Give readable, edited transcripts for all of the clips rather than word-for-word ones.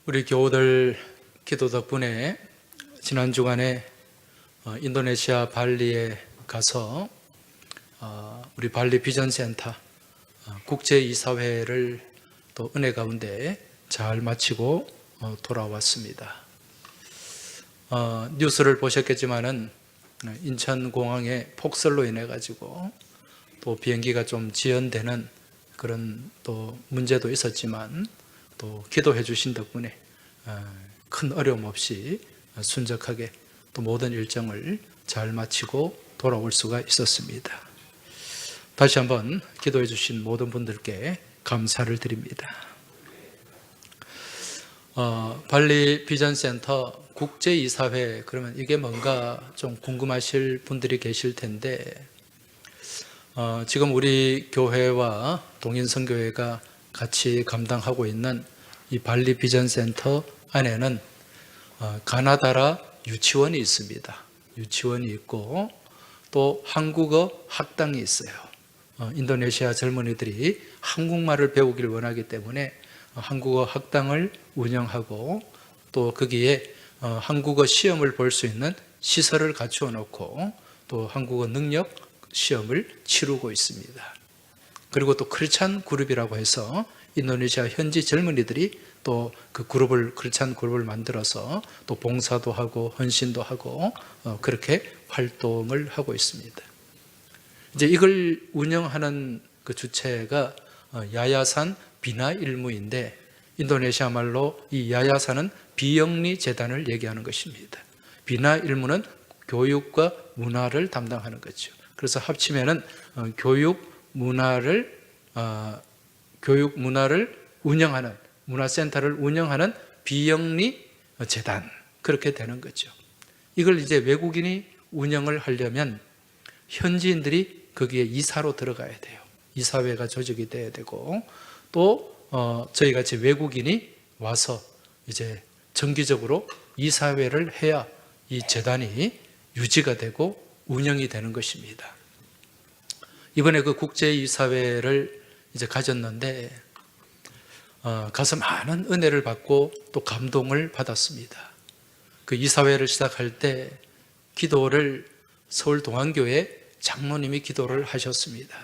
우리 교우들 기도 덕분에 지난 주간에 인도네시아 발리에 가서 우리 발리 비전센터 국제이사회를 또 은혜 가운데 잘 마치고 돌아왔습니다. 뉴스를 보셨겠지만은 인천공항에 폭설로 인해 가지고 또 비행기가 좀 지연되는 그런 또 문제도 있었지만 또 기도해 주신 덕분에 큰 어려움 없이 순적하게 또 모든 일정을 잘 마치고 돌아올 수가 있었습니다. 다시 한번 기도해 주신 모든 분들께 감사를 드립니다. 발리 비전센터 국제이사회, 그러면 이게 뭔가 좀 궁금하실 분들이 계실 텐데, 지금 우리 교회와 동인선교회가 같이 감당하고 있는 이 발리 비전센터 안에는 가나다라 유치원이 있습니다. 유치원이 있고 또 한국어 학당이 있어요. 인도네시아 젊은이들이 한국말을 배우길 원하기 때문에 한국어 학당을 운영하고 또 거기에 한국어 시험을 볼 수 있는 시설을 갖추어 놓고 또 한국어 능력 시험을 치르고 있습니다. 그리고 또 크리스찬 그룹이라고 해서 인도네시아 현지 젊은이들이 또 그 그룹을, 크리스찬 그룹을 만들어서 또 봉사도 하고 헌신도 하고 그렇게 활동을 하고 있습니다. 이제 이걸 운영하는 그 주체가 야야산 비나 일무인데, 인도네시아 말로 이 야야산은 비영리 재단을 얘기하는 것입니다. 비나 일무는 교육과 문화를 담당하는 거죠. 그래서 합치면은 교육 문화를 운영하는, 문화센터를 운영하는 비영리 재단, 그렇게 되는 거죠. 이걸 이제 외국인이 운영을 하려면 현지인들이 거기에 이사로 들어가야 돼요. 이사회가 조직이 돼야 되고 또 저희 같이 외국인이 와서 이제 정기적으로 이사회를 해야 이 재단이 유지가 되고 운영이 되는 것입니다. 이번에 그 국제이사회를 이제 가졌는데 가서 많은 은혜를 받고 또 감동을 받았습니다. 그 이사회를 시작할 때 기도를 서울동안교회 장로님이 기도를 하셨습니다.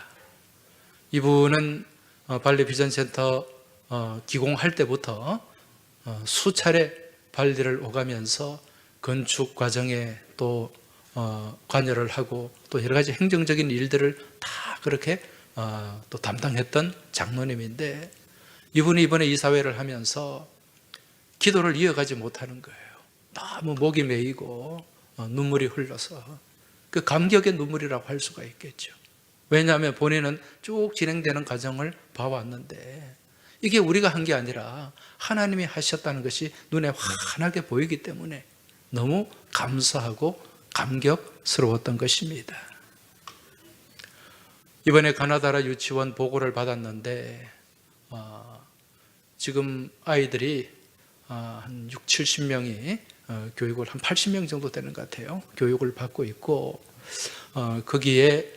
이분은 발리 비전센터 기공할 때부터 수차례 발리를 오가면서 건축 과정에 또 관여를 하고 또 여러 가지 행정적인 일들을 다 그렇게 또 담당했던 장로님인데, 이분이 이번에 이사회를 하면서 기도를 이어가지 못하는 거예요. 너무 목이 메이고 눈물이 흘러서, 그 감격의 눈물이라고 할 수가 있겠죠. 왜냐하면 본인은 쭉 진행되는 과정을 봐왔는데 이게 우리가 한 게 아니라 하나님이 하셨다는 것이 눈에 환하게 보이기 때문에 너무 감사하고 감격스러웠던 것입니다. 이번에 가나다라 유치원 보고를 받았는데 지금 아이들이 한 6, 70명이 교육을, 한 80명 정도 되는 것 같아요. 교육을 받고 있고 거기에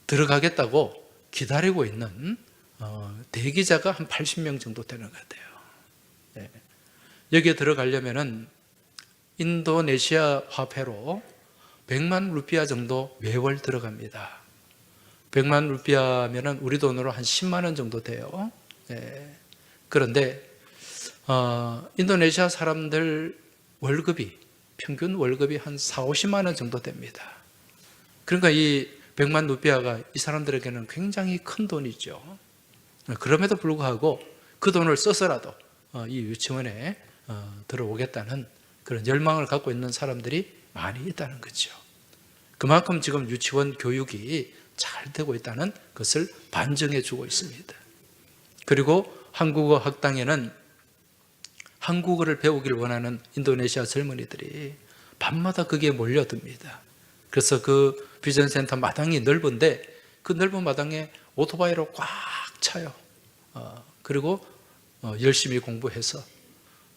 들어가겠다고 기다리고 있는 대기자가 한 80명 정도 되는 것 같아요. 네. 여기에 들어가려면은 인도네시아 화폐로 100만 루피아 정도 매월 들어갑니다. 100만 루피아면은 우리 돈으로 한 10만 원 정도 돼요. 네. 그런데 인도네시아 사람들 월급이, 평균 월급이 한 4, 50만 원 정도 됩니다. 그러니까 이 100만 루피아가 이 사람들에게는 굉장히 큰 돈이죠. 그럼에도 불구하고 그 돈을 써서라도 이 유치원에 들어오겠다는 그런 열망을 갖고 있는 사람들이 많이 있다는 거죠. 그만큼 지금 유치원 교육이 잘 되고 있다는 것을 반증해 주고 있습니다. 그리고 한국어 학당에는 한국어를 배우길 원하는 인도네시아 젊은이들이 밤마다 거기에 몰려듭니다. 그래서 그 비전센터 마당이 넓은데 그 넓은 마당에 오토바이로 꽉 차요. 그리고 열심히 공부해서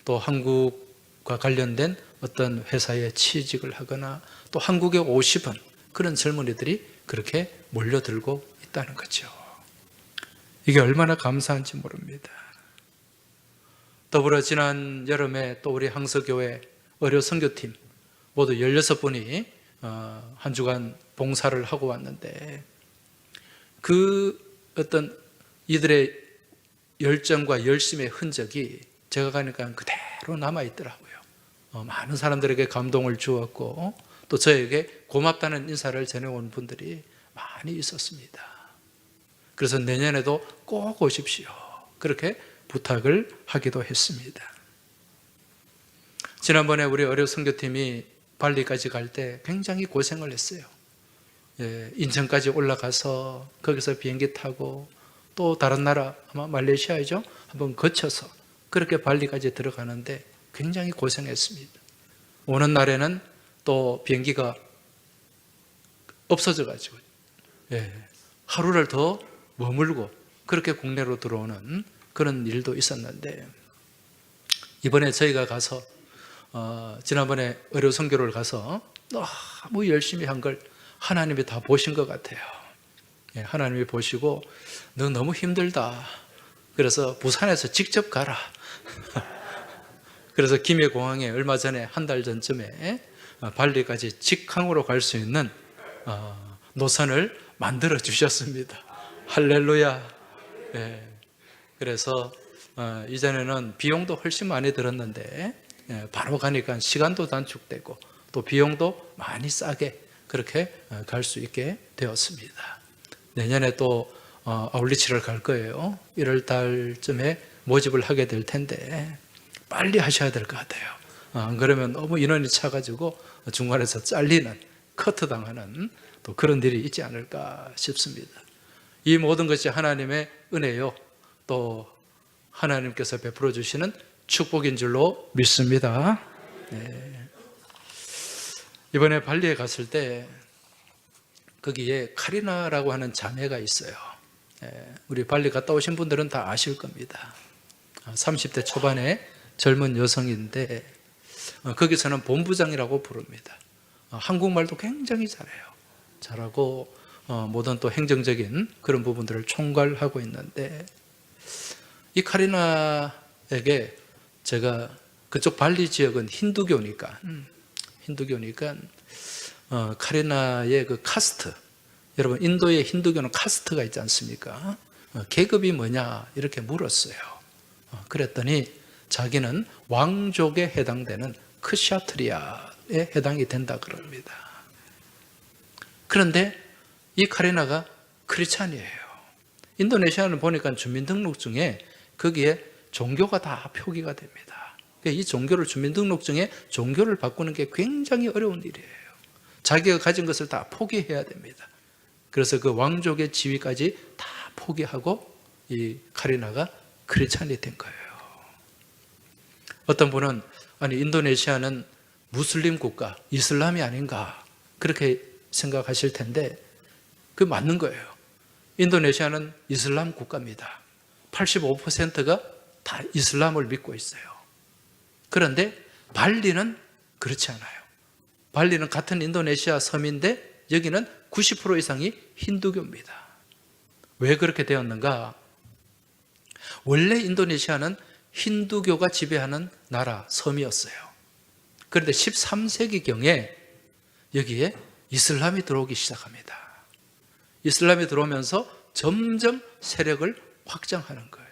또 한국과 관련된 어떤 회사에 취직을 하거나 또 한국에 오고 싶은 그런 젊은이들이 그렇게 몰려들고 있다는 거죠. 이게 얼마나 감사한지 모릅니다. 더불어 지난 여름에 또 우리 항서교회 의료 선교팀 모두 16분이 한 주간 봉사를 하고 왔는데 그 어떤 이들의 열정과 열심의 흔적이 제가 가니까 그대로 남아있더라고요. 많은 사람들에게 감동을 주었고 또 저에게 고맙다는 인사를 전해온 분들이 많이 있었습니다. 그래서 내년에도 꼭 오십시오. 그렇게 부탁을 하기도 했습니다. 지난번에 우리 의료 선교팀이 발리까지 갈 때 굉장히 고생을 했어요. 인천까지 올라가서 거기서 비행기 타고 또 다른 나라 아마 말레이시아이죠. 한번 거쳐서 그렇게 발리까지 들어가는데 굉장히 고생했습니다. 오는 날에는 또 비행기가 없어져 가지고 하루를 더 머물고 그렇게 국내로 들어오는 그런 일도 있었는데 이번에 저희가 가서 지난번에 의료 선교를 가서 너무 열심히 한 걸 하나님이 다 보신 것 같아요. 하나님이 보시고 너 너무 힘들다. 그래서 부산에서 직접 가라. 그래서 김해공항에 얼마 전에 한 달 전쯤에 발리까지 직항으로 갈 수 있는 노선을 만들어 주셨습니다. 할렐루야. 그래서 이전에는 비용도 훨씬 많이 들었는데 바로 가니까 시간도 단축되고 또 비용도 많이 싸게 그렇게 갈 수 있게 되었습니다. 내년에 또 아울리치를 갈 거예요. 1월 달쯤에 모집을 하게 될 텐데 빨리 하셔야 될 것 같아요. 안 그러면 너무 인원이 차가지고 중간에서 잘리는, 커트당하는 또 그런 일이 있지 않을까 싶습니다. 이 모든 것이 하나님의 은혜요. 또 하나님께서 베풀어 주시는 축복인 줄로 믿습니다. 이번에 발리에 갔을 때 거기에 카리나라고 하는 자매가 있어요. 우리 발리 갔다 오신 분들은 다 아실 겁니다. 30대 초반의 젊은 여성인데 거기서는 본부장이라고 부릅니다. 한국말도 굉장히 잘하고 모든 또 행정적인 그런 부분들을 총괄하고 있는데 이 카리나에게 제가 그쪽 발리 지역은 힌두교니까 카리나의 그 카스트, 여러분 인도의 힌두교는 카스트가 있지 않습니까? 계급이 뭐냐 이렇게 물었어요. 그랬더니 자기는 왕족에 해당되는 크샤트리아에 해당이 된다 그럽니다. 그런데 이 카리나가 크리스찬이에요. 인도네시아는 보니까 주민등록증에 거기에 종교가 다 표기가 됩니다. 이 종교를 주민등록증에 종교를 바꾸는 게 굉장히 어려운 일이에요. 자기가 가진 것을 다 포기해야 됩니다. 그래서 그 왕족의 지위까지 다 포기하고 이 카리나가 크리스찬이 된 거예요. 어떤 분은 아니 인도네시아는 무슬림 국가, 이슬람이 아닌가 그렇게 생각하실 텐데 그 맞는 거예요. 인도네시아는 이슬람 국가입니다. 85%가 다 이슬람을 믿고 있어요. 그런데 발리는 그렇지 않아요. 발리는 같은 인도네시아 섬인데 여기는 90% 이상이 힌두교입니다. 왜 그렇게 되었는가? 원래 인도네시아는 힌두교가 지배하는 나라, 섬이었어요. 그런데 13세기경에 여기에 이슬람이 들어오기 시작합니다. 이슬람이 들어오면서 점점 세력을 확장하는 거예요.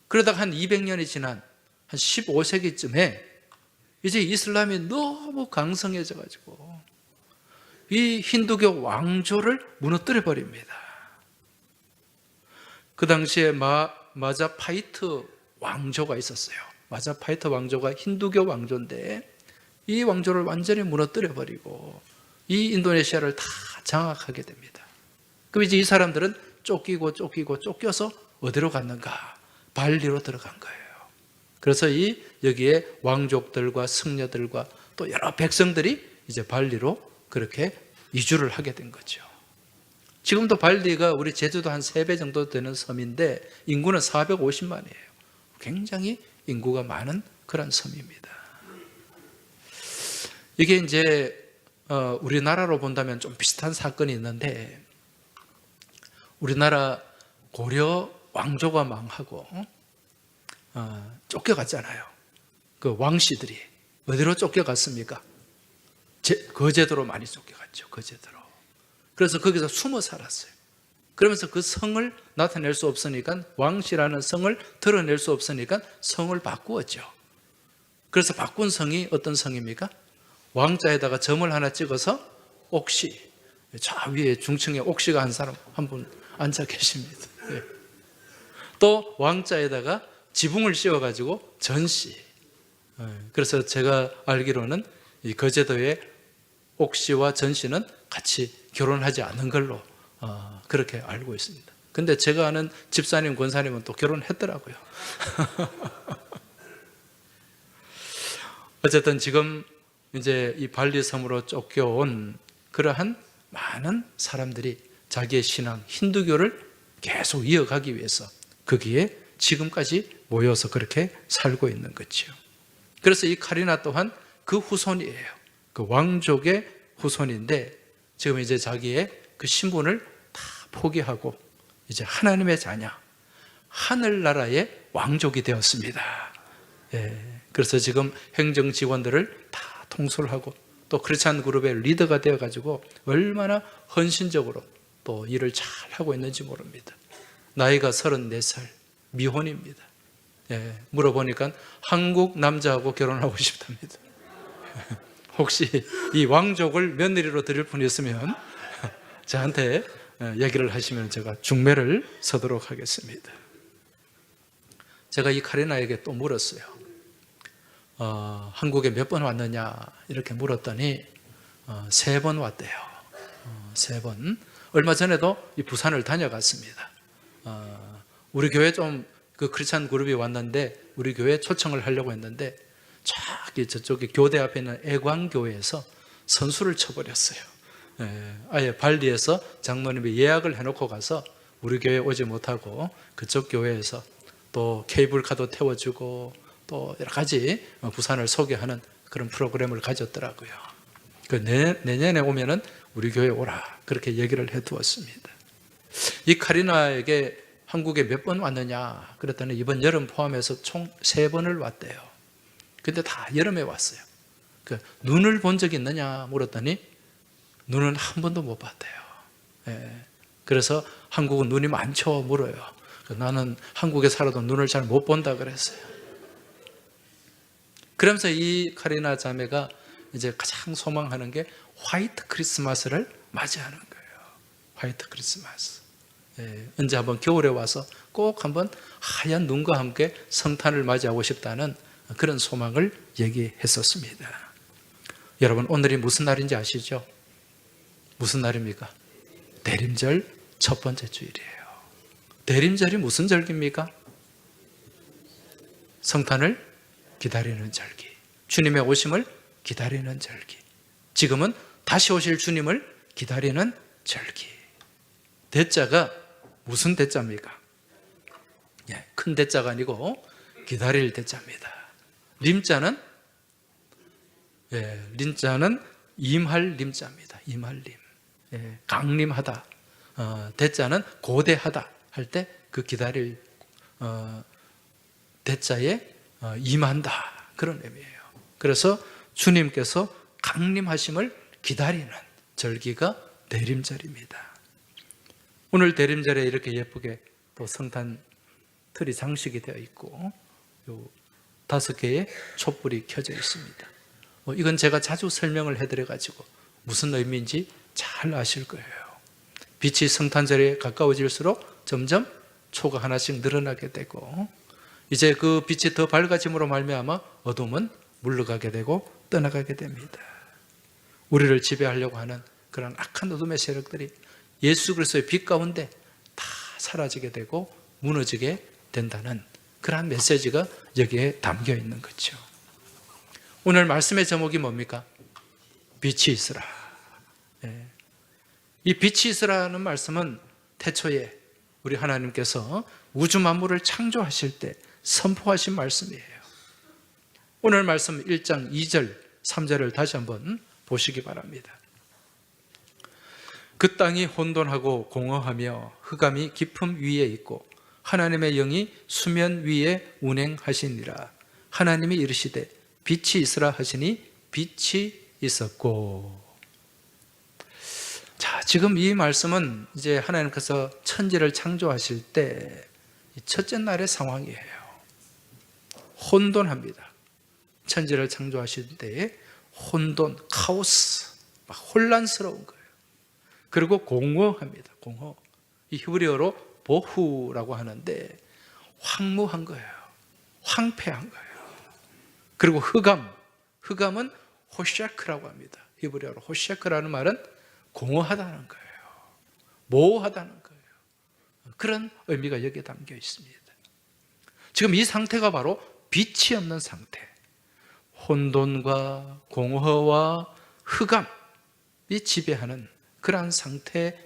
그러다가 한 200년이 지난 한 15세기쯤에 이제 이슬람이 너무 강성해져가지고 이 힌두교 왕조를 무너뜨려 버립니다. 그 당시에 마자파히트 왕조가 있었어요. 마자파히트 왕조가 힌두교 왕조인데 이 왕조를 완전히 무너뜨려 버리고 이 인도네시아를 다 장악하게 됩니다. 그럼 이제 이 사람들은 쫓겨서 어디로 갔는가? 발리로 들어간 거예요. 그래서 여기에 왕족들과 승려들과 또 여러 백성들이 이제 발리로 그렇게 이주를 하게 된 거죠. 지금도 발리가 우리 제주도 한 3배 정도 되는 섬인데 인구는 450만이에요. 굉장히 인구가 많은 그런 섬입니다. 이게 이제 우리나라로 본다면 좀 비슷한 사건이 있는데 우리나라 고려 왕조가 망하고 쫓겨갔잖아요. 그 왕씨들이 어디로 쫓겨갔습니까? 거제도로 많이 쫓겨갔죠. 거제도로. 그래서 거기서 숨어 살았어요. 그러면서 그 성을 나타낼 수 없으니까, 왕씨라는 성을 드러낼 수 없으니까 성을 바꾸었죠. 그래서 바꾼 성이 어떤 성입니까? 왕자에다가 점을 하나 찍어서 옥시, 저 위에 중층에 옥시가 한 사람 한 분 앉아 계십니다. 예. 또 왕자에다가 지붕을 씌워가지고 전씨. 그래서 제가 알기로는 이 거제도의 옥시와 전씨는 같이 결혼하지 않은 걸로 그렇게 알고 있습니다. 근데 제가 아는 집사님, 권사님은 또 결혼했더라고요. 어쨌든 지금 이제 이 발리 섬으로 쫓겨온 그러한 많은 사람들이 자기의 신앙, 힌두교를 계속 이어가기 위해서 거기에 지금까지 모여서 그렇게 살고 있는 거죠. 그래서 이 카리나 또한 그 후손이에요. 그 왕족의 후손인데 지금 이제 자기의 그 신분을 다 포기하고 이제 하나님의 자녀, 하늘나라의 왕족이 되었습니다. 예, 그래서 지금 행정 직원들을 다 통솔하고 또 크리스찬 그룹의 리더가 되어가지고 얼마나 헌신적으로 또 일을 잘 하고 있는지 모릅니다. 나이가 34살, 미혼입니다. 예, 물어보니까 한국 남자하고 결혼하고 싶답니다. 혹시 이 왕족을 며느리로 드릴 분이 있으면 저한테 얘기를 하시면 제가 중매를 서도록 하겠습니다. 제가 이 카리나에게 또 물었어요. 한국에 몇 번 왔느냐 이렇게 물었더니 3번 왔대요. 3번. 얼마 전에도 이 부산을 다녀갔습니다. 우리 교회 좀 그 크리스찬 그룹이 왔는데 우리 교회에 초청을 하려고 했는데 저기 저쪽에 교대 앞에 있는 애광교회에서 선수를 쳐버렸어요. 아예 발리에서 장로님이 예약을 해놓고 가서 우리 교회에 오지 못하고 그쪽 교회에서 또 케이블카도 태워주고 또 여러 가지 부산을 소개하는 그런 프로그램을 가졌더라고요. 내년에 오면은 우리 교회에 오라 그렇게 얘기를 해두었습니다. 이 카리나에게 한국에 몇 번 왔느냐 그랬더니 이번 여름 포함해서 총 3번을 왔대요. 근데 다 여름에 왔어요. 눈을 본 적이 있느냐 물었더니 눈은 한 번도 못 봤대요. 예. 그래서 한국은 눈이 많죠 물어요. 나는 한국에 살아도 눈을 잘 못 본다 그랬어요. 그러면서 이 카리나 자매가 이제 가장 소망하는 게 화이트 크리스마스를 맞이하는 거예요. 화이트 크리스마스. 예, 언제 한번 겨울에 와서 꼭 한번 하얀 눈과 함께 성탄을 맞이하고 싶다는 그런 소망을 얘기했었습니다. 여러분 오늘이 무슨 날인지 아시죠? 무슨 날입니까? 대림절 첫 번째 주일이에요. 대림절이 무슨 절기입니까? 성탄을 기다리는 절기. 주님의 오심을 기다리는 절기. 지금은 다시 오실 주님을 기다리는 절기. 대자가 무슨 대자입니까? 예, 큰 대자가 아니고 기다릴 대자입니다. 림자는 림자는 임할 림자입니다. 임할 림. 예, 강림하다. 대자는 고대하다 할 때 그 기다릴 대자에 임한다 그런 의미예요. 그래서 주님께서 강림하심을 기다리는 절기가 대림절입니다. 오늘 대림절에 이렇게 예쁘게 또 성탄 틀이 장식이 되어 있고 요 5개의 촛불이 켜져 있습니다. 이건 제가 자주 설명을 해드려가지고 무슨 의미인지 잘 아실 거예요. 빛이 성탄절에 가까워질수록 점점 초가 하나씩 늘어나게 되고 이제 그 빛이 더 밝아짐으로 말미암아 어둠은 물러가게 되고 떠나가게 됩니다. 우리를 지배하려고 하는 그런 악한 어둠의 세력들이 예수 그리스도의 빛 가운데 다 사라지게 되고 무너지게 된다는 그러한 메시지가 여기에 담겨 있는 거죠. 오늘 말씀의 제목이 뭡니까? 빛이 있으라. 이 빛이 있으라는 말씀은 태초에 우리 하나님께서 우주 만물을 창조하실 때 선포하신 말씀이에요. 오늘 말씀 1장 2절 3절을 다시 한번 보시기 바랍니다. 그 땅이 혼돈하고 공허하며 흑암이 깊음 위에 있고 하나님의 영이 수면 위에 운행하시니라. 하나님이 이르시되 빛이 있으라 하시니 빛이 있었고. 자, 지금 이 말씀은 이제 하나님께서 천지를 창조하실 때 첫째 날의 상황이에요. 혼돈합니다. 천지를 창조하실 때에 혼돈, 카오스, 막 혼란스러운 거예요. 그리고 공허합니다. 공허. 이 히브리어로 보후라고 하는데 황무한 거예요. 황폐한 거예요. 그리고 흑암은 호샤크라고 합니다. 히브리어로 호샤크라는 말은 공허하다는 거예요. 모호하다는 거예요. 그런 의미가 여기에 담겨 있습니다. 지금 이 상태가 바로 빛이 없는 상태, 혼돈과 공허와 흑암이 지배하는 그러한 상태에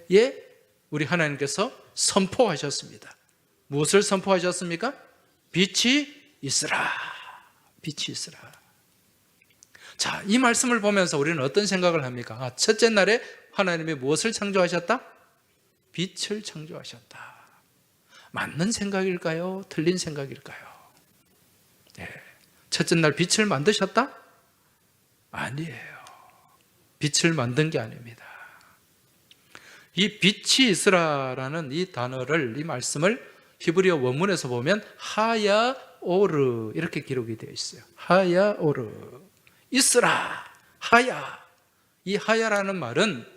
우리 하나님께서 선포하셨습니다. 무엇을 선포하셨습니까? 빛이 있으라. 빛이 있으라. 자, 이 말씀을 보면서 우리는 어떤 생각을 합니까? 첫째 날에 하나님이 무엇을 창조하셨다? 빛을 창조하셨다. 맞는 생각일까요? 틀린 생각일까요? 네. 첫째 날 빛을 만드셨다? 아니에요. 빛을 만든 게 아닙니다. 이 빛이 있으라라는 이 단어를, 이 말씀을 히브리어 원문에서 보면 하야오르 이렇게 기록이 되어 있어요. 하야오르, 있으라, 하야. 이 하야라는 말은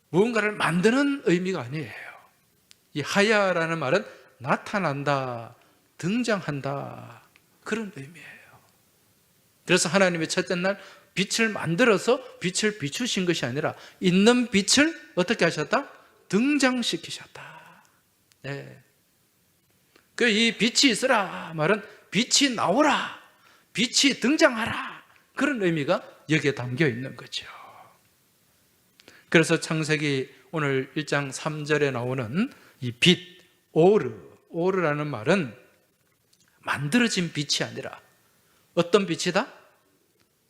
무언가를 만드는 의미가 아니에요. 이 하야라는 말은 나타난다, 등장한다, 그런 의미예요. 그래서 하나님의 첫째 날 빛을 만들어서 빛을 비추신 것이 아니라 있는 빛을 어떻게 하셨다? 등장시키셨다. 네. 이 빛이 있으라 말은 빛이 나오라, 빛이 등장하라, 그런 의미가 여기에 담겨 있는 거죠. 그래서 창세기 오늘 1장 3절에 나오는 이 빛, 오르라는 말은 만들어진 빛이 아니라 어떤 빛이다?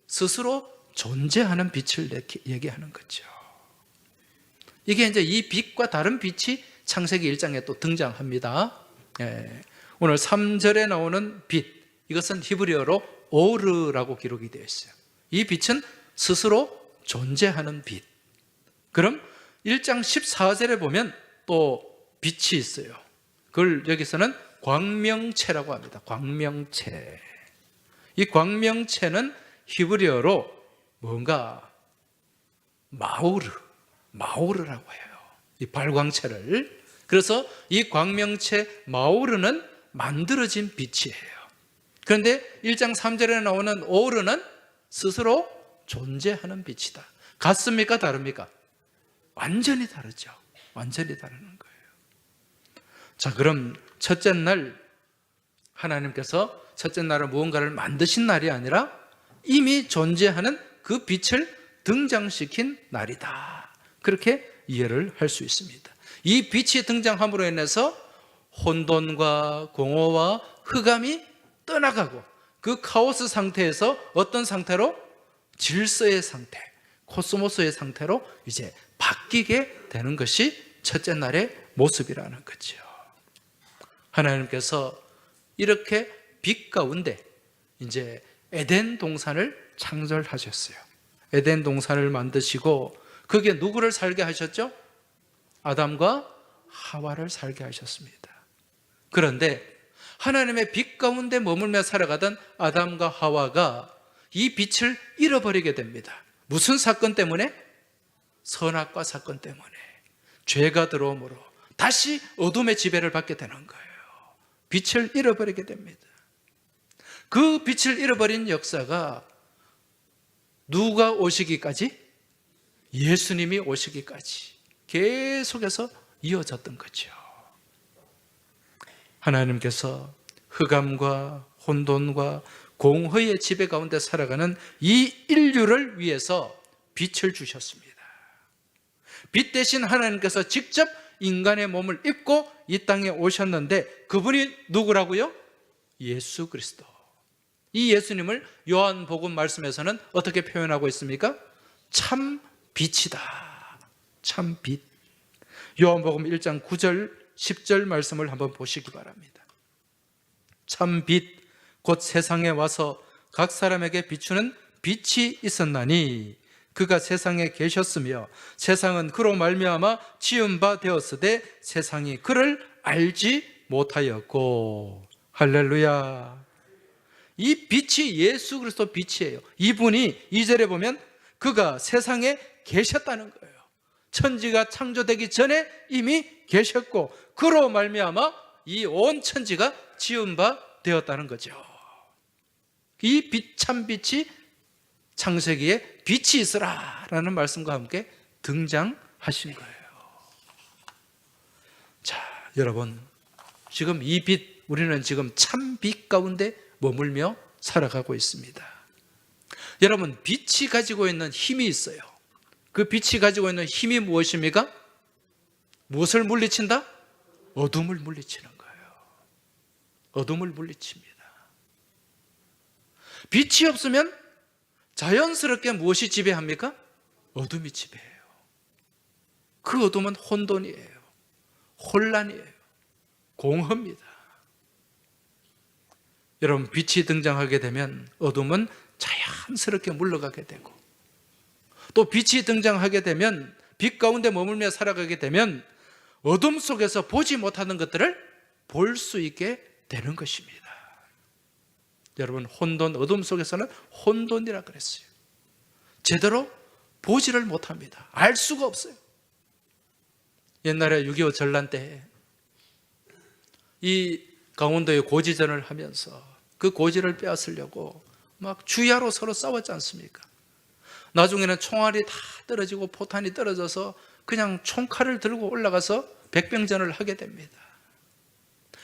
스스로 존재하는 빛을 얘기하는 거죠. 이게 이제 이 빛과 다른 빛이 창세기 1장에 또 등장합니다. 오늘 3절에 나오는 빛, 이것은 히브리어로 오르라고 기록이 되어 있어요. 이 빛은 스스로 존재하는 빛. 그럼 1장 14절에 보면 또 빛이 있어요. 그걸 여기서는 광명체라고 합니다. 광명체. 이 광명체는 히브리어로 뭔가 마우르라고 해요. 이 발광체를. 그래서 이 광명체 마우르는 만들어진 빛이에요. 그런데 1장 3절에 나오는 오르는 스스로 존재하는 빛이다. 같습니까? 다릅니까? 완전히 다르죠. 완전히 다르는 거예요. 자, 그럼 첫째 날 하나님께서 첫째 날은 무언가를 만드신 날이 아니라 이미 존재하는 그 빛을 등장시킨 날이다. 그렇게 이해를 할 수 있습니다. 이 빛이 등장함으로 인해서 혼돈과 공허와 흑암이 떠나가고 그 카오스 상태에서 어떤 상태로? 질서의 상태, 코스모스의 상태로 이제 바뀌게 되는 것이 첫째 날의 모습이라는 거죠. 하나님께서 이렇게 빛 가운데 이제 에덴 동산을 창설하셨어요. 에덴 동산을 만드시고 거기에 누구를 살게 하셨죠? 아담과 하와를 살게 하셨습니다. 그런데 하나님의 빛 가운데 머물며 살아가던 아담과 하와가 이 빛을 잃어버리게 됩니다. 무슨 사건 때문에? 선악과 사건 때문에. 죄가 들어오므로 다시 어둠의 지배를 받게 되는 거예요. 빛을 잃어버리게 됩니다. 그 빛을 잃어버린 역사가 누가 오시기까지? 예수님이 오시기까지 계속해서 이어졌던 거죠. 하나님께서 흑암과 혼돈과 공허의 지배 가운데 살아가는 이 인류를 위해서 빛을 주셨습니다. 빛 대신 하나님께서 직접 인간의 몸을 입고 이 땅에 오셨는데 그분이 누구라고요? 예수 그리스도. 이 예수님을 요한복음 말씀에서는 어떻게 표현하고 있습니까? 참 빛이다. 참 빛. 요한복음 1장 9절 10절 말씀을 한번 보시기 바랍니다. 참 빛 곧 세상에 와서 각 사람에게 비추는 빛이 있었나니 그가 세상에 계셨으며 세상은 그로 말미암아 지은 바 되었으되 세상이 그를 알지 못하였고. 할렐루야. 이 빛이 예수 그리스도 빛이에요. 이분이 2절에 보면 그가 세상에 계셨다는 거예요. 천지가 창조되기 전에 이미 계셨고 그로 말미암아 이 온 천지가 지은 바 되었다는 거죠. 이 빛, 참 빛이 창세기에 빛이 있으라 라는 말씀과 함께 등장하신 거예요. 자, 여러분, 지금 이 빛, 우리는 지금 참 빛 가운데 머물며 살아가고 있습니다. 여러분, 빛이 가지고 있는 힘이 있어요. 그 빛이 가지고 있는 힘이 무엇입니까? 무엇을 물리친다? 어둠을 물리치는 거예요. 어둠을 물리칩니다. 빛이 없으면 자연스럽게 무엇이 지배합니까? 어둠이 지배해요. 그 어둠은 혼돈이에요. 혼란이에요. 공허입니다. 여러분, 빛이 등장하게 되면 어둠은 자연스럽게 물러가게 되고, 또 빛이 등장하게 되면, 빛 가운데 머물며 살아가게 되면 어둠 속에서 보지 못하는 것들을 볼 수 있게 되는 것입니다. 여러분, 혼돈, 어둠 속에서는 혼돈이라 그랬어요. 제대로 보지를 못합니다. 알 수가 없어요. 옛날에 6.25 전란 때 이 강원도에 고지전을 하면서 그 고지를 빼앗으려고 막 주야로 서로 싸웠지 않습니까? 나중에는 총알이 다 떨어지고 포탄이 떨어져서 그냥 총칼을 들고 올라가서 백병전을 하게 됩니다.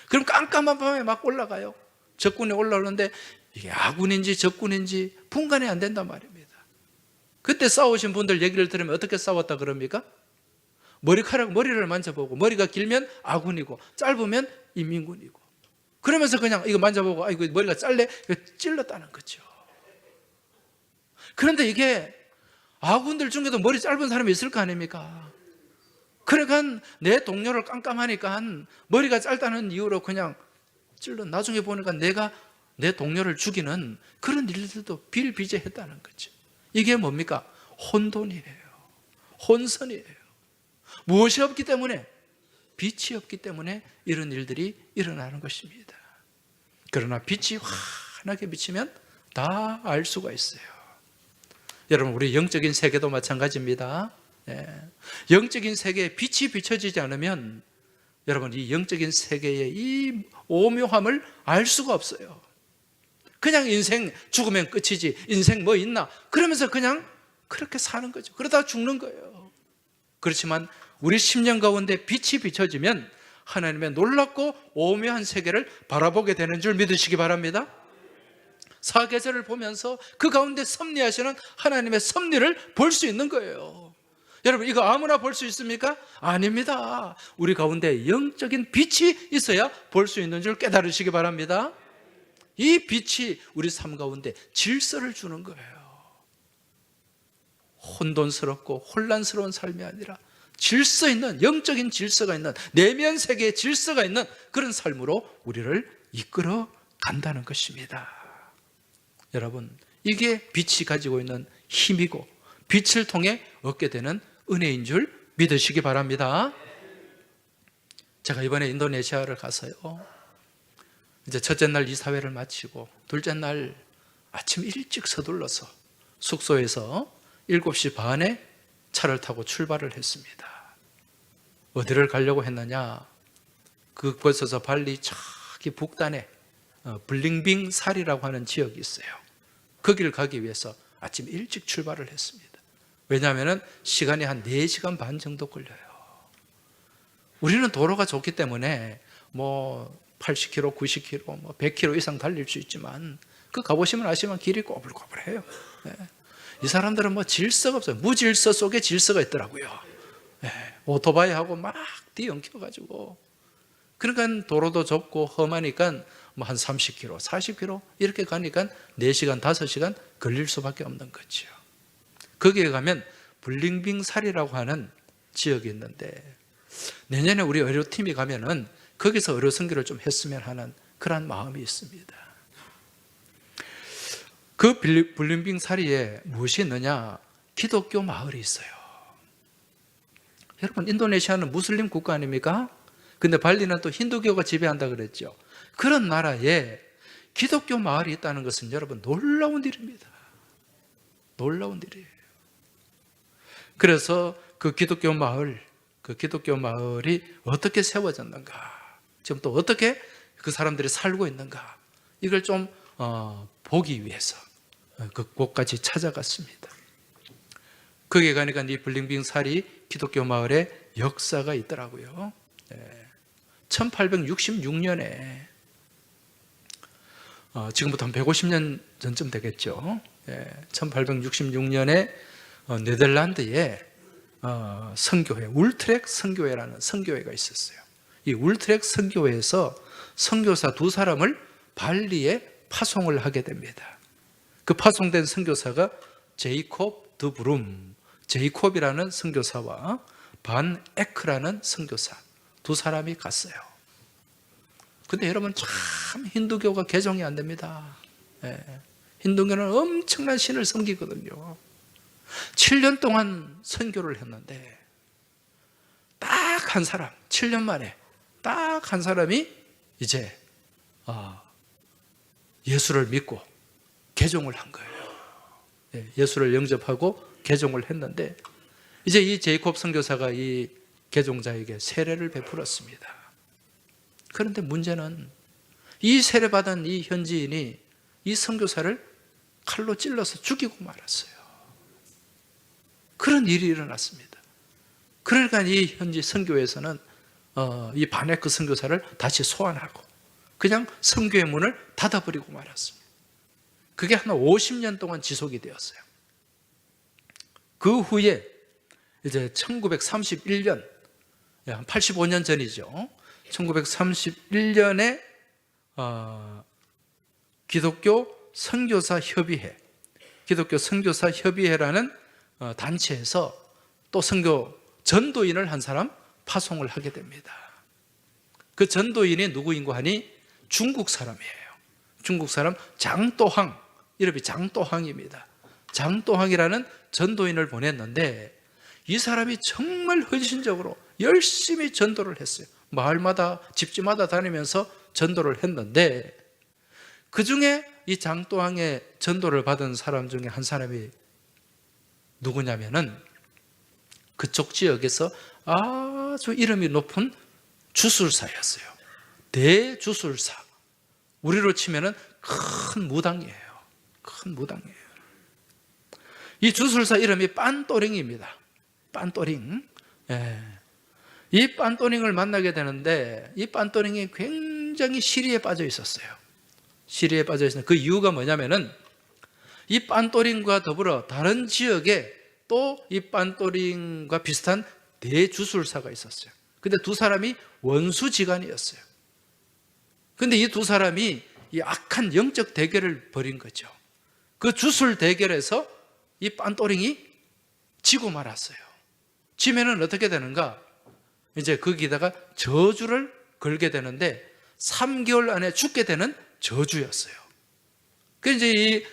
그럼 깜깜한 밤에 막 올라가요. 적군이 올라오는데 이게 아군인지 적군인지 분간이 안 된단 말입니다. 그때 싸우신 분들 얘기를 들으면 어떻게 싸웠다 그럽니까? 머리를 만져보고, 머리가 길면 아군이고 짧으면 인민군이고, 그러면서 그냥 이거 만져보고 아 이거 머리가 짧네, 이거 찔렀다는 거죠. 그런데 이게 아군들 중에도 머리 짧은 사람이 있을 거 아닙니까? 그러니까 내 동료를 깜깜하니까 머리가 짧다는 이유로 그냥 찔러, 나중에 보니까 내가 내 동료를 죽이는 그런 일들도 비일비재했다는 거죠. 이게 뭡니까? 혼돈이에요. 혼선이에요. 무엇이 없기 때문에? 빛이 없기 때문에 이런 일들이 일어나는 것입니다. 그러나 빛이 환하게 비치면 다 알 수가 있어요. 여러분, 우리 영적인 세계도 마찬가지입니다. 영적인 세계에 빛이 비춰지지 않으면 여러분, 이 영적인 세계의 이 오묘함을 알 수가 없어요. 그냥 인생 죽으면 끝이지, 인생 뭐 있나, 그러면서 그냥 그렇게 사는 거죠. 그러다 죽는 거예요. 그렇지만 우리 심령 가운데 빛이 비춰지면 하나님의 놀랍고 오묘한 세계를 바라보게 되는 줄 믿으시기 바랍니다. 사계절을 보면서 그 가운데 섭리하시는 하나님의 섭리를 볼 수 있는 거예요. 여러분, 이거 아무나 볼 수 있습니까? 아닙니다. 우리 가운데 영적인 빛이 있어야 볼 수 있는 줄 깨달으시기 바랍니다. 이 빛이 우리 삶 가운데 질서를 주는 거예요. 혼돈스럽고 혼란스러운 삶이 아니라 질서 있는, 영적인 질서가 있는, 내면 세계에 질서가 있는 그런 삶으로 우리를 이끌어 간다는 것입니다. 여러분, 이게 빛이 가지고 있는 힘이고 빛을 통해 얻게 되는 은혜인 줄 믿으시기 바랍니다. 제가 이번에 인도네시아를 가서요, 이제 첫째 날 이사회를 마치고 둘째 날 아침 일찍 서둘러서 숙소에서 7시 반에 차를 타고 출발을 했습니다. 어디를 가려고 했느냐? 그곳에서 발리 저기 북단에 블링빙 살이라고 하는 지역이 있어요. 거기를 가기 위해서 아침 일찍 출발을 했습니다. 왜냐하면 시간이 한 4시간 반 정도 걸려요. 우리는 도로가 좋기 때문에 뭐 80km, 90km, 뭐 100km 이상 달릴 수 있지만 그 가보시면 아시면 길이 꼬불꼬불해요. 이 사람들은 뭐 질서가 없어요. 무질서 속에 질서가 있더라고요. 오토바이하고 막 뒤엉켜가지고, 그러니까 도로도 좁고 험하니까 뭐 한 30km, 40km 이렇게 가니까 4시간, 5시간 걸릴 수밖에 없는 거죠. 거기에 가면 블링빙 살이라고 하는 지역이 있는데 내년에 우리 의료팀이 가면은 거기서 의료 선교를 좀 했으면 하는 그런 마음이 있습니다. 그 블린빙 사리에 무엇이 있느냐? 기독교 마을이 있어요. 여러분, 인도네시아는 무슬림 국가 아닙니까? 근데 발리는 또 힌두교가 지배한다 그랬죠. 그런 나라에 기독교 마을이 있다는 것은 여러분 놀라운 일입니다. 놀라운 일이에요. 그래서 그 기독교 마을이 어떻게 세워졌는가, 지금 또 어떻게 그 사람들이 살고 있는가, 이걸 좀 보기 위해서 그곳까지 찾아갔습니다. 거기에 가니까 이 블링빙 사리 기독교 마을에 역사가 있더라고요. 1866년에 지금부터 한 150년 전쯤 되겠죠. 1866년에 네덜란드에 선교회, 울트렉 선교회라는 선교회가 있었어요. 이 울트렉 선교회에서 선교사 2사람을 발리에 파송을 하게 됩니다. 그 파송된 선교사가 제이콥 드 브룸, 제이콥이라는 선교사와 반 에크라는 선교사 2사람이 갔어요. 근데 여러분, 참 힌두교가 개종이 안 됩니다. 힌두교는 엄청난 신을 섬기거든요. 7년 동안 선교를 했는데 딱 한 사람, 7년 만에 딱 한 사람이 이제 예수를 믿고 개종을 한 거예요. 예수를 영접하고 개종을 했는데, 이제 이 제이콥 선교사가 이 개종자에게 세례를 베풀었습니다. 그런데 문제는 이 세례받은 이 현지인이 이 선교사를 칼로 찔러서 죽이고 말았어요. 그런 일이 일어났습니다. 그러니까 이 현지 선교회에서는 이 바네크 선교사를 다시 소환하고 그냥 선교의 문을 닫아버리고 말았습니다. 그게 한 50년 동안 지속이 되었어요. 그 후에 이제 1931년, 한 85년 전이죠. 1931년에 기독교 선교사 협의회라는 단체에서 또 선교 전도인을 한 사람 파송을 하게 됩니다. 그 전도인이 누구인고 하니 중국 사람이에요. 중국 사람 장또항, 이름이 장또항입니다. 장또항이라는 전도인을 보냈는데 이 사람이 정말 헌신적으로 열심히 전도를 했어요. 마을마다 집집마다 다니면서 전도를 했는데, 그 중에 이 장또항의 전도를 받은 사람 중에 한 사람이 누구냐면은 그쪽 지역에서 아주 이름이 높은 주술사였어요. 대주술사. 우리로 치면은 큰 무당이에요. 큰 무당이에요. 이 주술사 이름이 빤또링입니다. 빤또링. 이 빤또링을 만나게 되는데, 이 빤또링이 굉장히 시리에 빠져 있었어요. 시리에 빠져 있었는데 그 이유가 뭐냐면은 이 빤또링과 더불어 다른 지역에 또 이 빤또링과 비슷한 대주술사가 있었어요. 근데 2사람이 원수지간이었어요. 근데 이 2사람이 이 악한 영적 대결을 벌인 거죠. 그 주술 대결에서 이 빤또링이 지고 말았어요. 지면은 어떻게 되는가? 이제 거기다가 저주를 걸게 되는데 3개월 안에 죽게 되는 저주였어요. 그래서 이제 이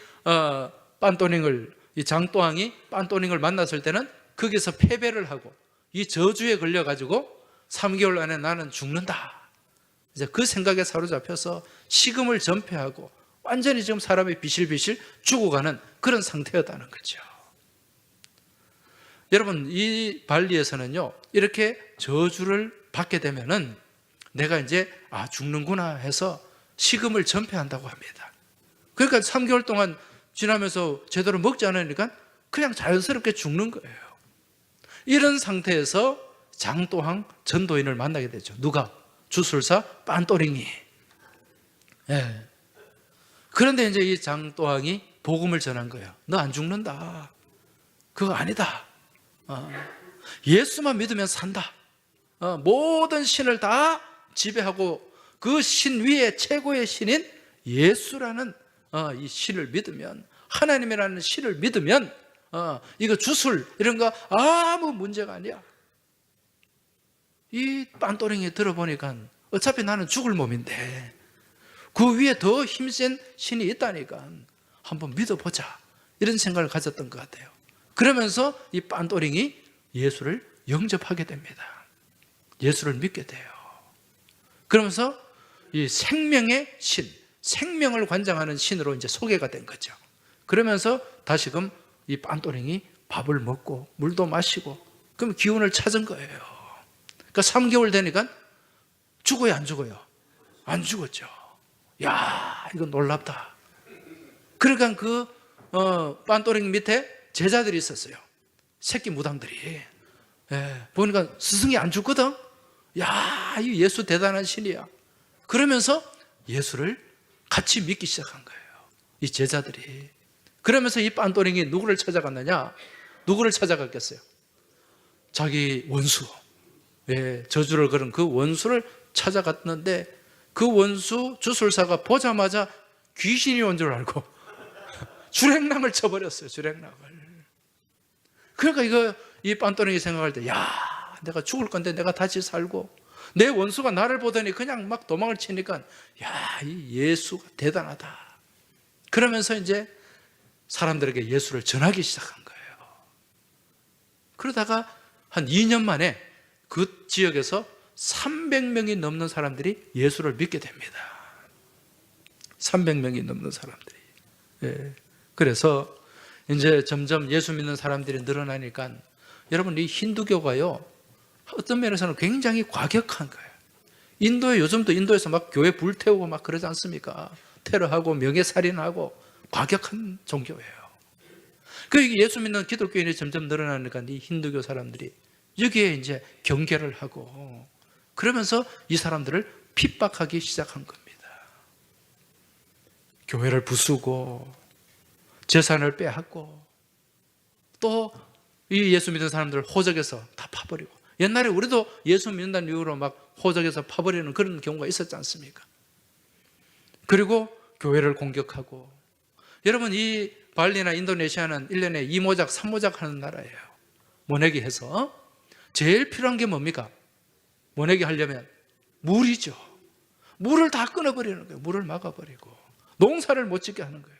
빤또링을, 이 장또항이 빤또링을 만났을 때는 거기서 패배를 하고 이 저주에 걸려가지고 3개월 안에 나는 죽는다. 이제 그 생각에 사로잡혀서 식음을 전폐하고 완전히 지금 사람이 비실비실 죽어가는 그런 상태였다는 거죠. 여러분, 이 발리에서는요, 이렇게 저주를 받게 되면은 내가 이제 죽는구나 해서 식음을 전폐한다고 합니다. 그러니까 3개월 동안 지나면서 제대로 먹지 않으니까 그냥 자연스럽게 죽는 거예요. 이런 상태에서 장또항 전도인을 만나게 되죠. 누가? 주술사 빤또링이. 그런데 이제 이 장또항이 복음을 전한 거예요. 너 안 죽는다. 그거 아니다. 예수만 믿으면 산다. 모든 신을 다 지배하고 그 신 위에 최고의 신인 예수라는 이 신을 믿으면, 하나님이라는 신을 믿으면 이거 주술 이런 거 아무 문제가 아니야. 이 빤또랭이 들어보니까 어차피 나는 죽을 몸인데 그 위에 더 힘센 신이 있다니까 한번 믿어보자, 이런 생각을 가졌던 것 같아요. 그러면서 이 빤또랭이 예수를 영접하게 됩니다. 예수를 믿게 돼요. 그러면서 이 생명의 신, 생명을 관장하는 신으로 이제 소개가 된 거죠. 그러면서 다시금 이 빤또랭이 밥을 먹고 물도 마시고 그럼 기운을 찾은 거예요. 그러니까 3개월 되니까 죽어요, 안 죽어요? 안 죽었죠. 야, 이거 놀랍다. 그러니까 그 빤또랭이 밑에 제자들이 있었어요. 새끼 무당들이. 예, 보니까 스승이 안 죽거든. 야, 이 예수 대단한 신이야. 그러면서 예수를 같이 믿기 시작한 거예요, 이 제자들이. 그러면서 이 빤또랭이 누구를 찾아갔느냐? 누구를 찾아갔겠어요? 자기 원수, 예, 저주를 걸은 그 원수를 찾아갔는데 그 원수 주술사가 보자마자 귀신이 온 줄 알고 주랭랑을 쳐버렸어요. 주랭랑을. 그러니까 이 빤또랭이 생각할 때, 야, 내가 죽을 건데 내가 다시 살고 내 원수가 나를 보더니 그냥 막 도망을 치니까, 야, 이 예수가 대단하다. 그러면서 이제 사람들에게 예수를 전하기 시작한 거예요. 그러다가 한 2년 만에 그 지역에서 300명이 넘는 사람들이 예수를 믿게 됩니다. 300명이 넘는 사람들이. 예. 그래서 이제 점점 예수 믿는 사람들이 늘어나니까, 여러분, 이 힌두교가요, 어떤 면에서는 굉장히 과격한 거예요. 요즘도 인도에서 막 교회 불태우고 막 그러지 않습니까? 테러하고 명예살인하고 과격한 종교예요. 그 예수 믿는 기독교인이 점점 늘어나니까 이 힌두교 사람들이 여기에 이제 경계를 하고, 그러면서 이 사람들을 핍박하기 시작한 겁니다. 교회를 부수고 재산을 빼앗고 또 이 예수 믿는 사람들을 호적에서 다 파버리고, 옛날에 우리도 예수 믿는다는 이유로 막 호적에서 파버리는 그런 경우가 있었지 않습니까? 그리고 교회를 공격하고. 여러분, 이 발리나 인도네시아는 1년에 2모작, 3모작 하는 나라예요. 모내기 해서. 제일 필요한 게 뭡니까? 모내기 하려면 물이죠. 물을 다 끊어버리는 거예요. 물을 막아버리고 농사를 못 짓게 하는 거예요.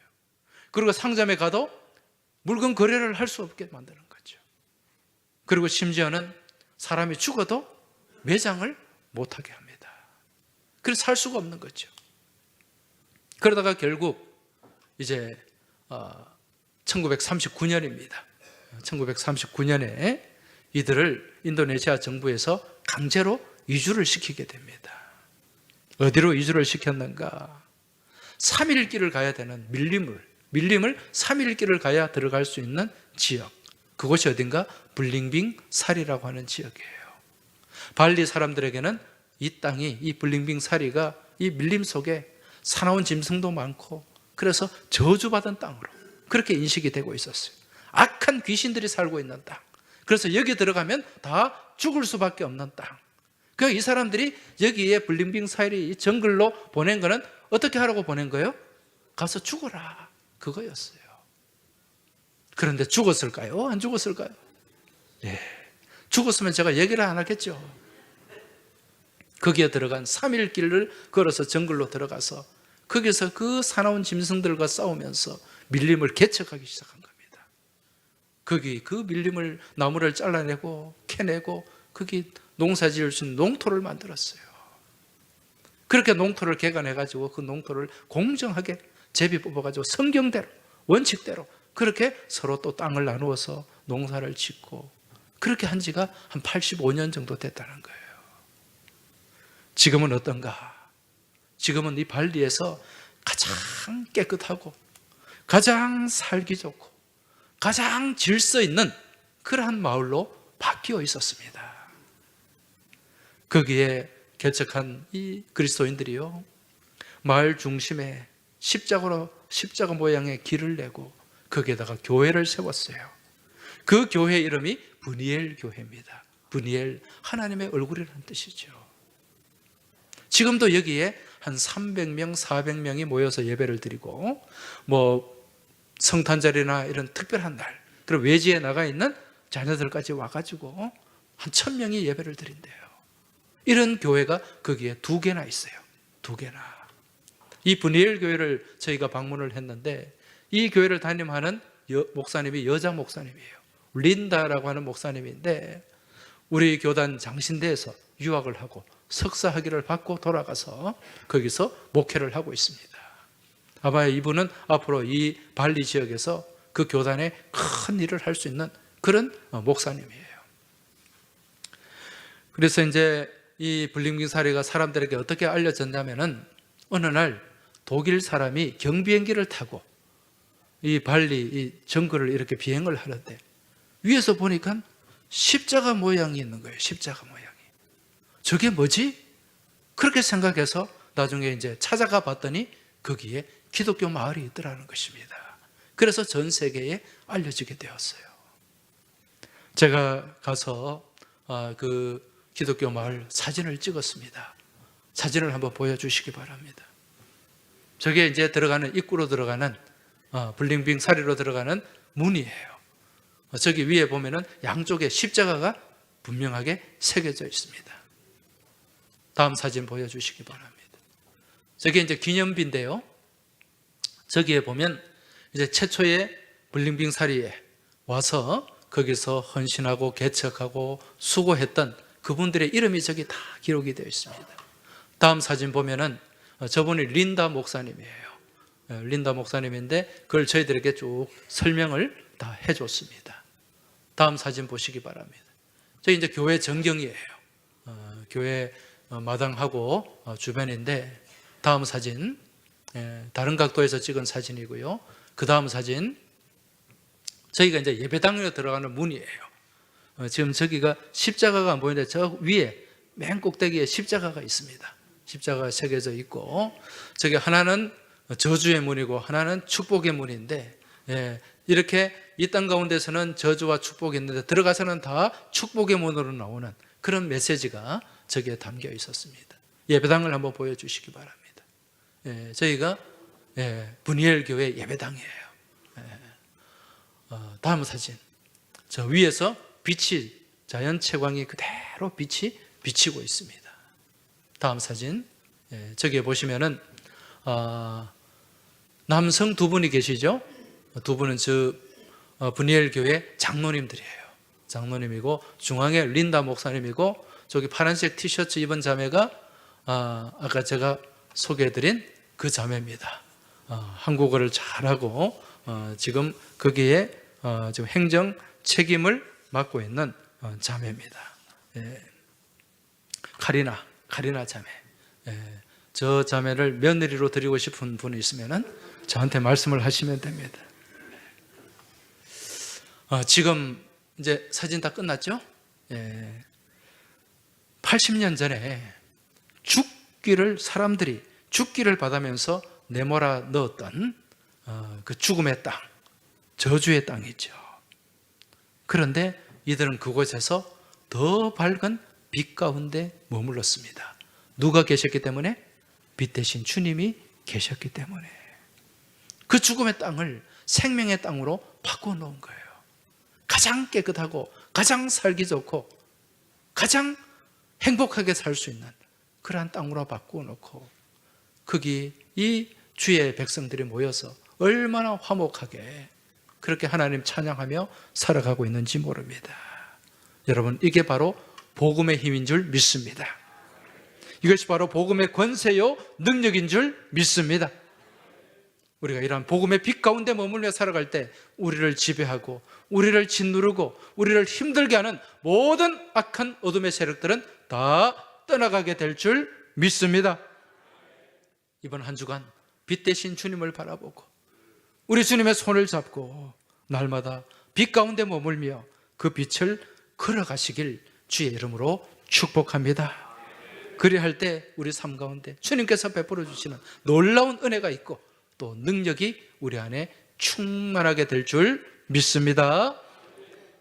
그리고 상점에 가도 물건 거래를 할 수 없게 만드는 거죠. 그리고 심지어는 사람이 죽어도 매장을 못하게 합니다. 그래서 살 수가 없는 거죠. 그러다가 결국 이제 1939년입니다. 1939년에 이들을 인도네시아 정부에서 강제로 이주를 시키게 됩니다. 어디로 이주를 시켰는가? 3일 길을 가야 되는 밀림을 3일 길을 가야 들어갈 수 있는 지역, 그곳이 어딘가? 블링빙 사리라고 하는 지역이에요. 발리 사람들에게는 이 땅이, 이 블링빙 사리가 이 밀림 속에 사나운 짐승도 많고, 그래서 저주받은 땅으로 그렇게 인식이 되고 있었어요. 악한 귀신들이 살고 있는 땅. 그래서 여기 들어가면 다 죽을 수밖에 없는 땅. 그러니까 이 사람들이 여기에 블링빙 사리 이 정글로 보낸 거는 어떻게 하라고 보낸 거예요? 가서 죽어라, 그거였어요. 그런데 죽었을까요? 안 죽었을까요? 예. 죽었으면 제가 얘기를 안 하겠죠. 거기에 들어간 3일 길을 걸어서 정글로 들어가서 거기서 그 사나운 짐승들과 싸우면서 밀림을 개척하기 시작한 겁니다. 거기 그 밀림을, 나무를 잘라내고 캐내고 거기 농사 지을 수 있는 농토를 만들었어요. 그렇게 농토를 개간해가지고 그 농토를 공정하게 제비 뽑아가지고 성경대로, 원칙대로 그렇게 서로 또 땅을 나누어서 농사를 짓고, 그렇게 한 지가 한 85년 정도 됐다는 거예요. 지금은 어떤가? 지금은 이 발리에서 가장 깨끗하고 가장 살기 좋고 가장 질서 있는 그러한 마을로 바뀌어 있었습니다. 거기에 개척한 이 그리스도인들이요, 마을 중심에 십자가 모양의 길을 내고 거기에다가 교회를 세웠어요. 그 교회 이름이 브니엘 교회입니다. 브니엘, 하나님의 얼굴이라는 뜻이죠. 지금도 여기에 한 300명, 400명이 모여서 예배를 드리고, 성탄절이나 이런 특별한 날, 그리고 외지에 나가 있는 자녀들까지 와가지고 한 1000명이 예배를 드린대요. 이런 교회가 거기에 2개나 있어요. 2개나. 이 브니엘 교회를 저희가 방문을 했는데 이 교회를 담임하는 목사님이 여자 목사님이에요. 린다라고 하는 목사님인데 우리 교단 장신대에서 유학을 하고 석사 학위를 받고 돌아가서 거기서 목회를 하고 있습니다. 아마 이분은 앞으로 이 발리 지역에서 그 교단에 큰 일을 할 수 있는 그런 목사님이에요. 그래서 이제 이 블링빙 사례가 사람들에게 어떻게 알려졌냐면은 어느 날 독일 사람이 경비행기를 타고 이 발리 이 정글을 이렇게 비행을 하는데 위에서 보니까 십자가 모양이 있는 거예요. 십자가 모양이. 저게 뭐지? 그렇게 생각해서 나중에 이제 찾아가 봤더니 거기에 기독교 마을이 있더라는 것입니다. 그래서 전 세계에 알려지게 되었어요. 제가 가서 그 기독교 마을 사진을 찍었습니다. 사진을 한번 보여주시기 바랍니다. 저게 이제 들어가는 입구로 들어가는 블링빙 사리로 들어가는 문이에요. 저기 위에 보면은 양쪽에 십자가가 분명하게 새겨져 있습니다. 다음 사진 보여주시기 바랍니다. 저게 이제 기념비인데요. 저기에 보면 이제 최초의 블링빙 사리에 와서 거기서 헌신하고 개척하고 수고했던 그분들의 이름이 저기 다 기록이 되어 있습니다. 다음 사진 보면은 저분이 린다 목사님이에요. 린다 목사님인데 그걸 저희들에게 쭉 설명을 다 해줬습니다. 다음 사진 보시기 바랍니다. 저기 이제 교회 전경이에요. 교회 마당하고 주변인데 다음 사진, 다른 각도에서 찍은 사진이고요. 그 다음 사진, 저희가 이제 예배당으로 들어가는 문이에요. 지금 저기가 십자가가 안 보이는데 저 위에 맨 꼭대기에 십자가가 있습니다. 십자가가 새겨져 있고 저기 하나는 저주의 문이고 하나는 축복의 문인데 이렇게 이 땅 가운데서는 저주와 축복이 있는데 들어가서는 다 축복의 문으로 나오는 그런 메시지가 저기에 담겨 있었습니다. 예배당을 한번 보여주시기 바랍니다. 저희가 브니엘 교회 예배당이에요. 다음 사진, 저 위에서 빛이 자연 채광이 그대로 빛이 비치고 있습니다. 다음 사진, 저기에 보시면은 남성 2분이 계시죠? 2분은 저 브니엘 교회 장로님들이에요. 장로님이고 중앙에 린다 목사님이고 저기 파란색 티셔츠 입은 자매가 아까 제가 소개해드린 그 자매입니다. 한국어를 잘하고 지금 거기에 지금 행정 책임을 맡고 있는 자매입니다. 카리나 자매. 저 자매를 며느리로 드리고 싶은 분이 있으면 저한테 말씀을 하시면 됩니다. 지금 이제 사진 다 끝났죠? 80년 전에 사람들이 죽기를 받으면서 내몰아 넣었던 그 죽음의 땅, 저주의 땅이죠. 그런데 이들은 그곳에서 더 밝은 빛 가운데 머물렀습니다. 누가 계셨기 때문에? 빛 대신 주님이 계셨기 때문에. 그 죽음의 땅을 생명의 땅으로 바꿔놓은 거예요. 가장 깨끗하고 가장 살기 좋고 가장 행복하게 살 수 있는 그러한 땅으로 바꿔놓고 거기 이 주의 백성들이 모여서 얼마나 화목하게 그렇게 하나님 찬양하며 살아가고 있는지 모릅니다. 여러분, 이게 바로 복음의 힘인 줄 믿습니다. 이것이 바로 복음의 권세요 능력인 줄 믿습니다. 우리가 이러한 복음의 빛 가운데 머물며 살아갈 때 우리를 지배하고 우리를 짓누르고 우리를 힘들게 하는 모든 악한 어둠의 세력들은 다 떠나가게 될 줄 믿습니다. 이번 한 주간 빛 대신 주님을 바라보고 우리 주님의 손을 잡고 날마다 빛 가운데 머물며 그 빛을 걸어가시길 주의 이름으로 축복합니다. 그리할 때 우리 삶 가운데 주님께서 베풀어 주시는 놀라운 은혜가 있고 또 능력이 우리 안에 충만하게 될 줄 믿습니다.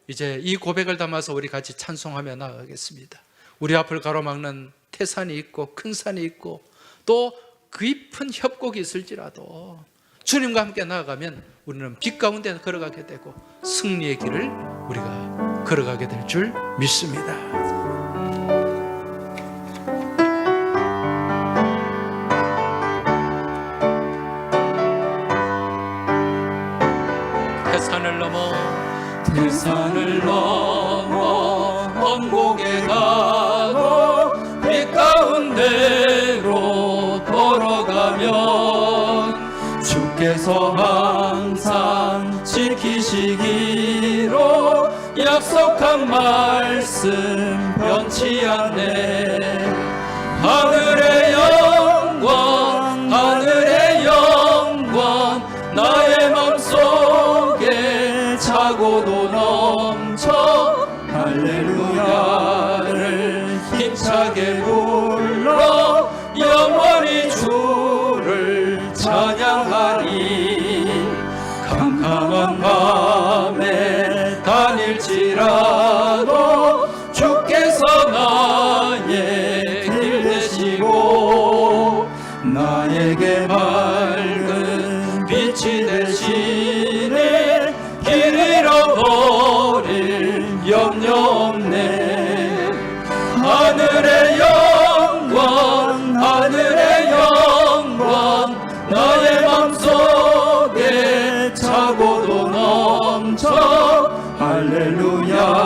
이제 이 고백을 담아서 우리 같이 찬송하며 나아가겠습니다. 우리 앞을 가로막는 태산이 있고 큰 산이 있고 또 깊은 협곡이 있을지라도 주님과 함께 나아가면 우리는 빛 가운데 걸어가게 되고 승리의 길을 우리가 걸어가게 될 줄 믿습니다. 태산을 넘어 언곡에 가도 빛 가운데로 걸어가면 주께서 항상 지키시기로 약속한 말씀 변치 않네. 하늘의 영광 나의 맘속에 차고도 넘쳐 할렐루야를 힘차게 불러 영원히 주를 찬양하리. 캄캄한 밤에 다닐지라도 주께서 나의 길 되시고 나에게 맑은 빛이 되시네. 길 잃어버릴 염려 없네. 하늘의 영광 나의 맘속에 차고도 넘쳐 할렐루야를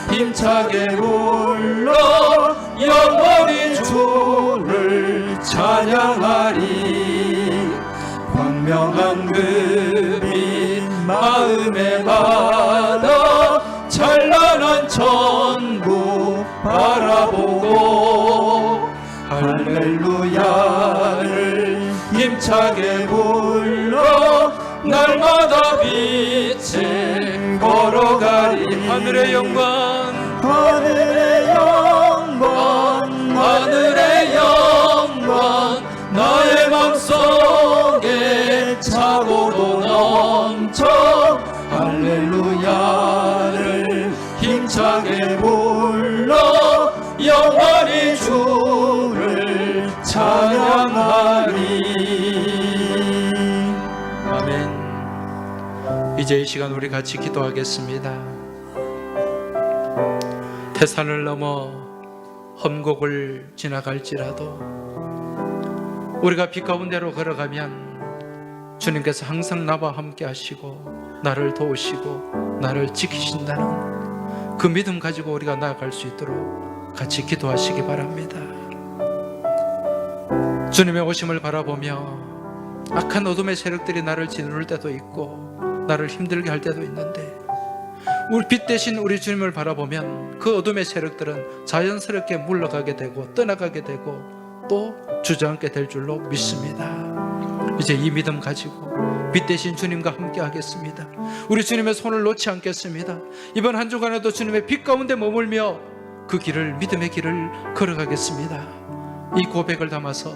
힘차게 불러 영원히 주를 찬양하리. 광명한 그 빛 마음에 받아 찬란한 천국 바라보고 할렐루야를 힘차게 불러 날마다 빛에 걸어가리. 하늘의 영광 나의 맘속에 차고도 넘쳐 할렐루야를 힘차게 불러 영원히 주를 찬양하리. 아멘. 이제 이 시간 우리 같이 기도하겠습니다. 태산을 넘어 험곡을 지나갈지라도 우리가 빛 가운데로 걸어가면 주님께서 항상 나와 함께 하시고 나를 도우시고 나를 지키신다는 그 믿음 가지고 우리가 나아갈 수 있도록 같이 기도하시기 바랍니다. 주님의 오심을 바라보며 악한 어둠의 세력들이 나를 짓누를 때도 있고 나를 힘들게 할 때도 있는데 우리 빛 대신 우리 주님을 바라보면 그 어둠의 세력들은 자연스럽게 물러가게 되고 떠나가게 되고 또 주저앉게 될 줄로 믿습니다. 이제 이 믿음 가지고 빛 대신 주님과 함께 하겠습니다. 우리 주님의 손을 놓지 않겠습니다. 이번 한 주간에도 주님의 빛 가운데 머물며 그 길을, 믿음의 길을 걸어가겠습니다. 이 고백을 담아서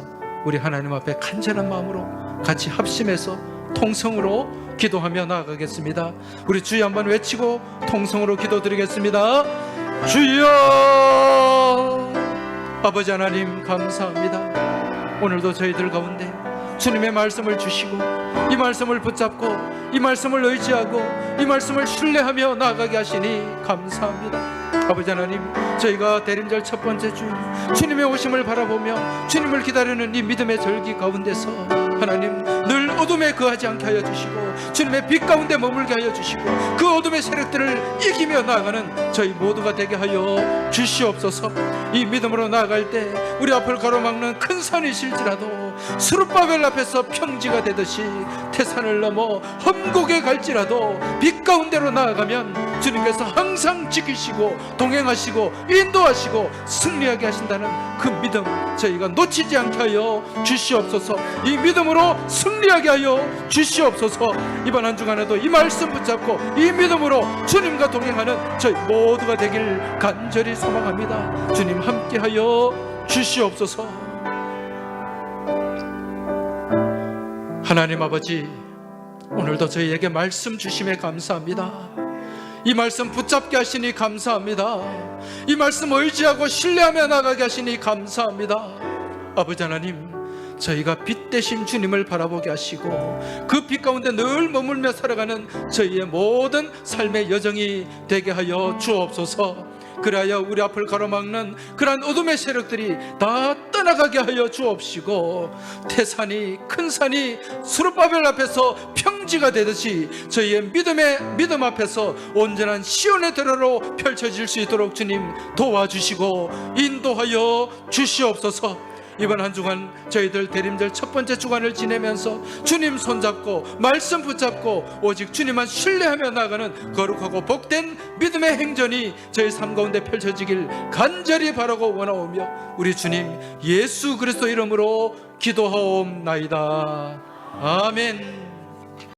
우리 하나님 앞에 간절한 마음으로 같이 합심해서 통성으로 기도하며 나아가겠습니다. 우리 주여 한번 외치고 통성으로 기도드리겠습니다. 주여! 아버지 하나님 감사합니다. 오늘도 저희들 가운데 주님의 말씀을 주시고 이 말씀을 붙잡고 이 말씀을 의지하고 이 말씀을 신뢰하며 나아가게 하시니 감사합니다. 아버지 하나님, 저희가 대림절 첫 번째 주 주님의 오심을 바라보며 주님을 기다리는 이 믿음의 절기 가운데서 하나님 늘 어둠에 거하지 않게 하여 주시고 주님의 빛 가운데 머물게 하여 주시고 그 어둠의 세력들을 이기며 나아가는 저희 모두가 되게 하여 주시옵소서. 이 믿음으로 나아갈 때 우리 앞을 가로막는 큰 산이 실지라도 스룹바벨 앞에서 평지가 되듯이 태산을 넘어 험곡에 갈지라도 빛 가운데로 나아가면 주님께서 항상 지키시고 동행하시고 인도하시고 승리하게 하신다는 그 믿음 저희가 놓치지 않게 하여 주시옵소서. 이 믿음으로 승리하게 하여 주시옵소서. 이번 한 주간에도 이 말씀 붙잡고 이 믿음으로 주님과 동행하는 저희 모두가 되길 간절히 소망합니다. 주님 함께하여 주시옵소서. 하나님 아버지, 오늘도 저희에게 말씀 주심에 감사합니다. 이 말씀 붙잡게 하시니 감사합니다. 이 말씀 의지하고 신뢰하며 나가게 하시니 감사합니다. 아버지 하나님, 저희가 빛 대신 주님을 바라보게 하시고 그 빛 가운데 늘 머물며 살아가는 저희의 모든 삶의 여정이 되게 하여 주옵소서. 그래야 우리 앞을 가로막는 그러한 어둠의 세력들이 다 떠나가게 하여 주옵시고 태산이 큰 산이 스룹바벨 앞에서 평 성지가 되듯이 저희의 믿음 앞에서 온전한 시온의 도로로 펼쳐질 수 있도록 주님 도와주시고 인도하여 주시옵소서. 이번 한 주간 저희들 대림절 첫 번째 주간을 지내면서 주님 손잡고 말씀 붙잡고 오직 주님만 신뢰하며 나가는 거룩하고 복된 믿음의 행전이 저희 삶 가운데 펼쳐지길 간절히 바라고 원하오며 우리 주님 예수 그리스도 이름으로 기도하옵나이다. 아멘.